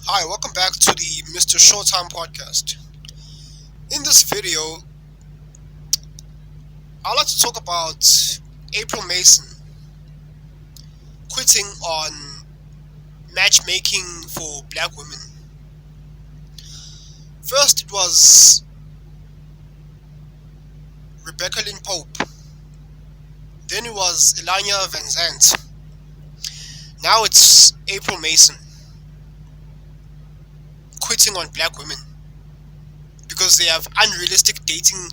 Hi, welcome back to the Mr. Showtime podcast. In this video, I'd like to talk about April Mason quitting on matchmaking for black women. First, it was Rebecca Lynn Pope, then it was Ilanya Van Zant, now it's April Mason quitting on black women because they have unrealistic dating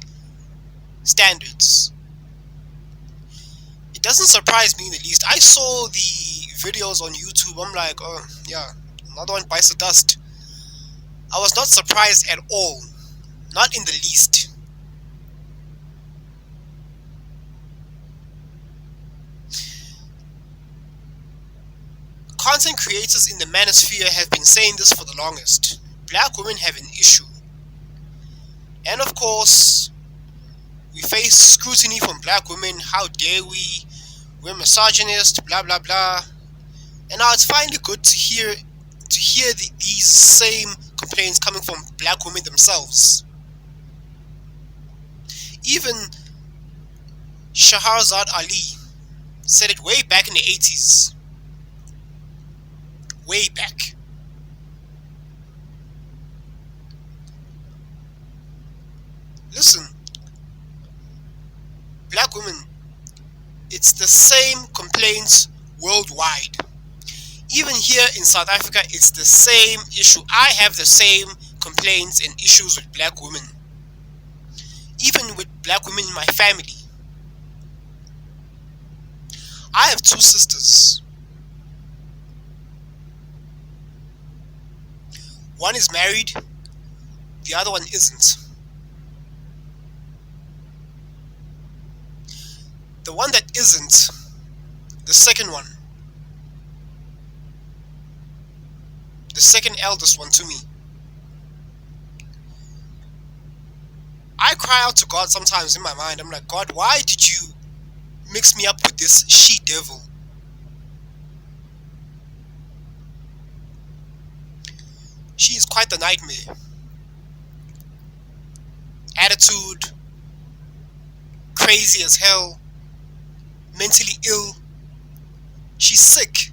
standards. It doesn't surprise me in the least. I saw the videos on YouTube. I'm like, oh, yeah, another one bites the dust. I was not surprised at all. Not in the least. Content creators in the manosphere have been saying this for the longest. Black women have an issue. And of course, we face scrutiny from black women. How dare we? We're misogynist, blah blah blah. And now it's finally good to hear these same complaints coming from black women themselves. Even Shahrazad Ali said it way back in the 80s. Way back. Listen, black women, it's the same complaints worldwide. Even here in South Africa, it's the same issue. I have the same complaints and issues with black women. Even with black women in my family. I have two sisters. One is married, the other one isn't. The one that isn't, the second one, the second eldest one to me, I cry out to God sometimes in my mind. I'm like, God, why did you mix me up with this she devil? She is quite the nightmare. Attitude, crazy as hell, mentally ill. She's sick.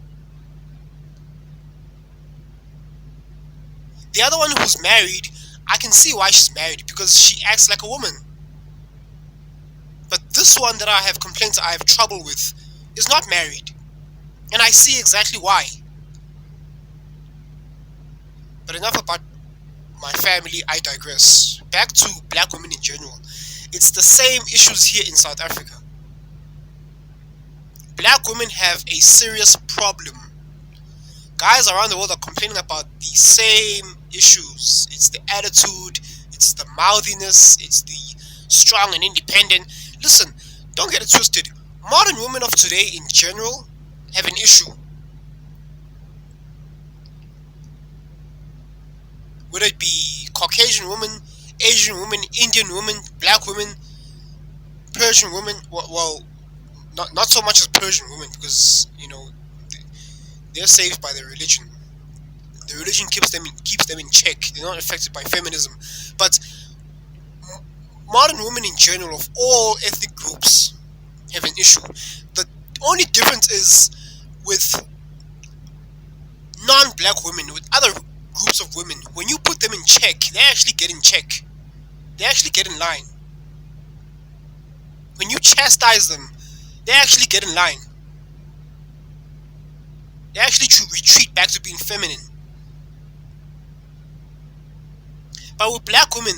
The other one who's married, I can see why she's married because she acts like a woman. But this one that I have complaints I have trouble with is not married. And I see exactly why. But enough about my family, I digress. Back to black women in general. It's the same issues here in South Africa. Black women have a serious problem. Guys around the world are complaining about the same issues. It's the attitude, it's the mouthiness, it's the strong and independent. Listen, don't get it twisted. Modern women of today in general have an issue. Whether it be Caucasian women, Asian women, Indian women, black women, Persian women, well, not so much as Persian women because they're saved by their religion. The religion keeps them in check. They're not affected by feminism. But modern women in general of all ethnic groups have an issue. The only difference is with non-black women, with other groups of women. When you put them in check, they actually get in check. They actually get in line. When you chastise them, they actually get in line. They actually retreat back to being feminine. But with black women,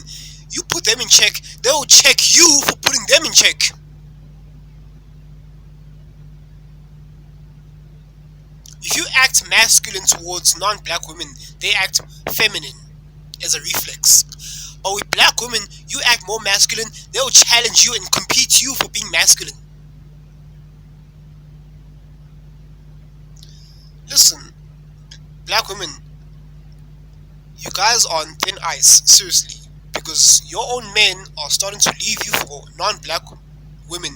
you put them in check, they will check you for putting them in check. If you act masculine towards non-black women, they act feminine as a reflex. But with black women, you act more masculine, they will challenge you and compete you for being masculine. Listen, black women, you guys are on thin ice, seriously, because your own men are starting to leave you for non-black women,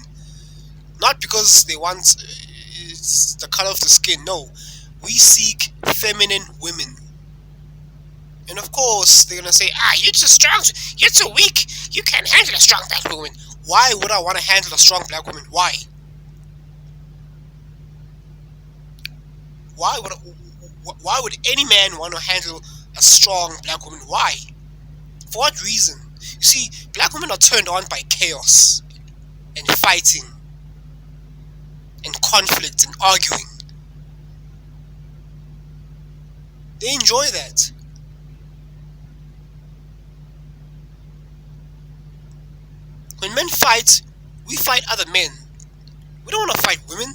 not because they want it's the color of the skin. No, we seek feminine women. And of course, they're gonna say, you're too strong, you're too weak, you can't handle a strong black woman. Why would I want to handle a strong black woman? Why? Why would why would any man want to handle a strong black woman? Why? For what reason? You see, black women are turned on by chaos and fighting and conflict and arguing. They enjoy that. When men fight, we fight other men. We don't want to fight women.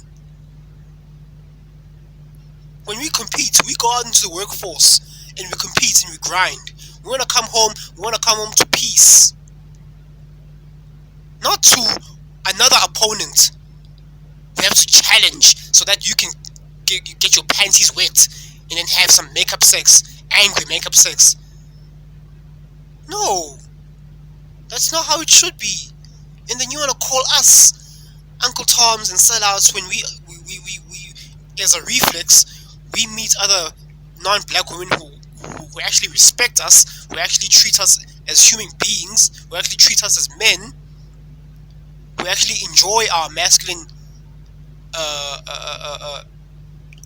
When we compete, we go out into the workforce and we compete and we grind. We want to come home. We want to come home to peace, not to another opponent. We have to challenge so that you can get your panties wet and then have some makeup sex, angry makeup sex. No, that's not how it should be. And then you want to call us Uncle Toms and sellouts when we as a reflex, we meet other non-black women who actually respect us, who actually treat us as human beings, who actually treat us as men, who actually enjoy our masculine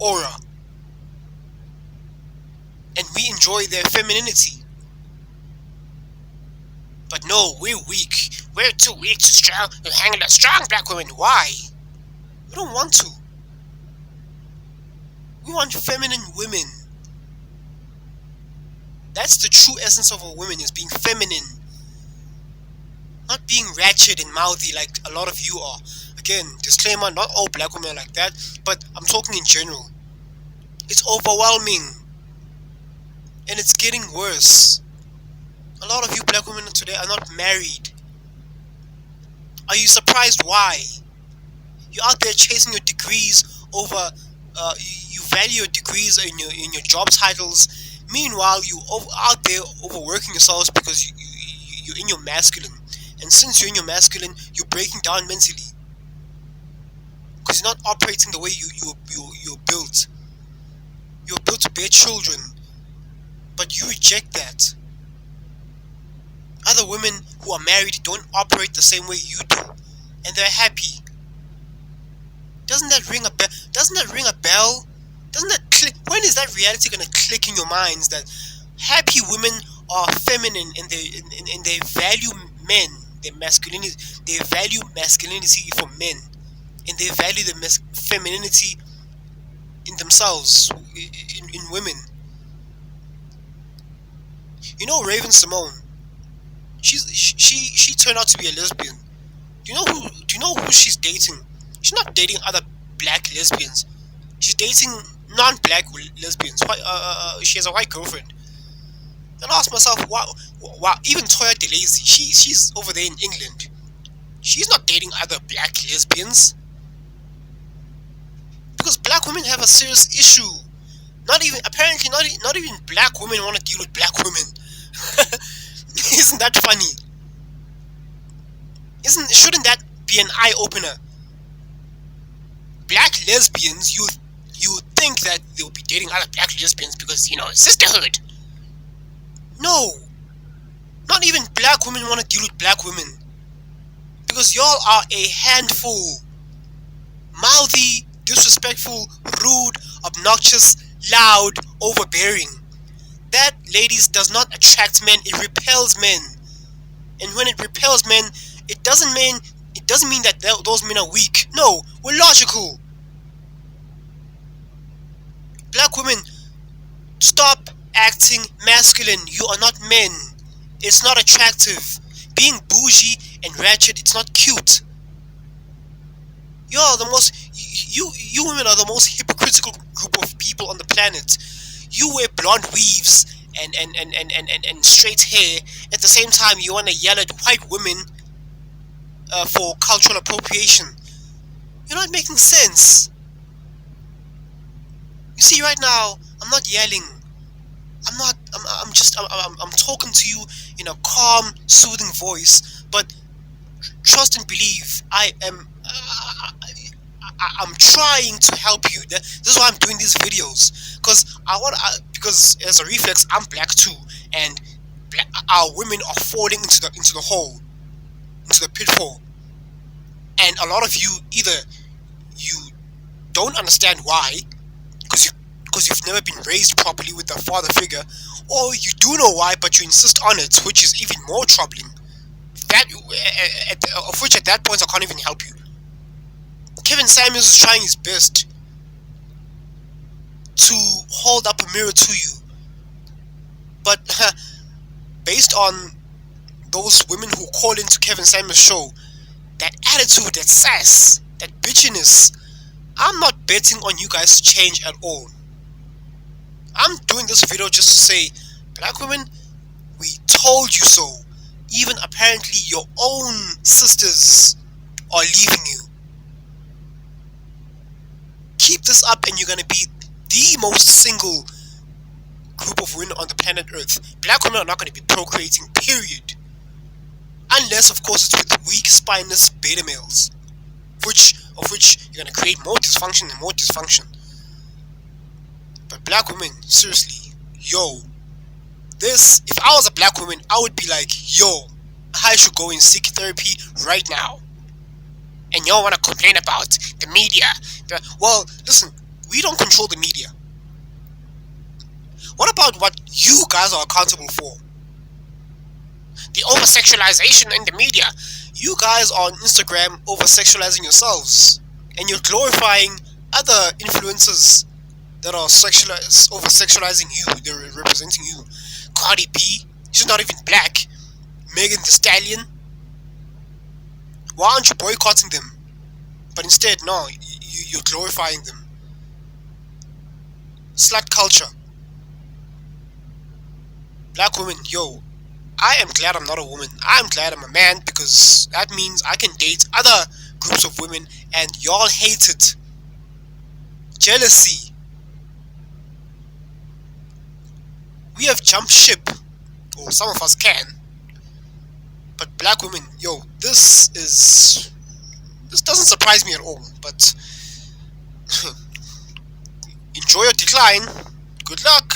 aura, and we enjoy their femininity. But no, we're weak. We're too weak to handle a strong black woman. Why? We don't want to. We want feminine women. That's the true essence of a woman, is being feminine. Not being ratchet and mouthy like a lot of you are. Again, disclaimer, not all black women are like that, but I'm talking in general. It's overwhelming. And it's getting worse. A lot of you black women today are not married. Are you surprised why? You're out there chasing your degrees over, you value your degrees in your job titles. Meanwhile, out there overworking yourselves because you're in your masculine. And since you're in your masculine, you're breaking down mentally. Because you're not operating the way you're built. You're built to bear children. But you reject that. Other women who are married don't operate the same way you do, and they're happy. Doesn't that ring a bell? Doesn't that ring a bell? Doesn't that click? When is that reality gonna click in your minds that happy women are feminine and they value men, their masculinity, they value masculinity for men, and they value the femininity in themselves, in women. You know, Raven Simone. She turned out to be a lesbian. Do you know who she's dating? She's not dating other black lesbians. She's dating non-black lesbians. She has a white girlfriend. And I asked myself, wow. Even Toya DeLazy, she's over there in England. She's not dating other black lesbians because black women have a serious issue. Not even black women want to deal with black women. Isn't that funny? Shouldn't that be an eye opener? Black lesbians, you think that they'll be dating other black lesbians because sisterhood. No, not even black women want to deal with black women because y'all are a handful. Mouthy, disrespectful, rude, obnoxious, loud, overbearing. That, ladies, does not attract men, it repels men. And when it repels men, it doesn't mean that those men are weak. No, we're logical. Black women, stop acting masculine. You are not men. It's not attractive. Being bougie and ratchet, it's not cute. You women are the most hypocritical group of people on the planet. You wear blonde weaves and straight hair. At the same time, you want to yell at white women for cultural appropriation. You're not making sense. You see, right now, I'm not yelling. I'm talking to you in a calm, soothing voice. But trust and believe, I'm trying to help you. This is why I'm doing these videos, because as a reflex, I'm black too, and our women are falling into the hole, into the pitfall, and a lot of you, either you don't understand why, because you've never been raised properly with a father figure, or you do know why but you insist on it, which is even more troubling. That of which at that point I can't even help you. Kevin Samuels is trying his best to hold up a mirror to you, but based on those women who call into Kevin Samuels' show, that attitude, that sass, that bitchiness, I'm not betting on you guys to change at all. I'm doing this video just to say, black women, we told you so. Even apparently your own sisters are leaving you. Keep this up and you're gonna be the most single group of women on the planet Earth. Black women are not gonna be procreating, period. Unless, of course, it's with weak, spineless beta males. Of which you're gonna create more dysfunction and more dysfunction. But black women, seriously, yo, if I was a black woman, I would be like, yo, I should go and seek therapy right now. And y'all wanna complain about the media. Well, listen, we don't control the media. What about what you guys are accountable for? The over-sexualization in the media. You guys are on Instagram over-sexualizing yourselves. And you're glorifying other influencers that are over-sexualizing you. They're representing you. Cardi B, she's not even black. Megan Thee Stallion. Why aren't you boycotting them? But instead, no, you're glorifying them. Slut culture. Black women, yo, I am glad I'm not a woman. I'm glad I'm a man, because that means I can date other groups of women, and y'all hate it. Jealousy. We have jumped ship, or some of us can. But black women, yo, this doesn't surprise me at all. But enjoy your decline. Good luck.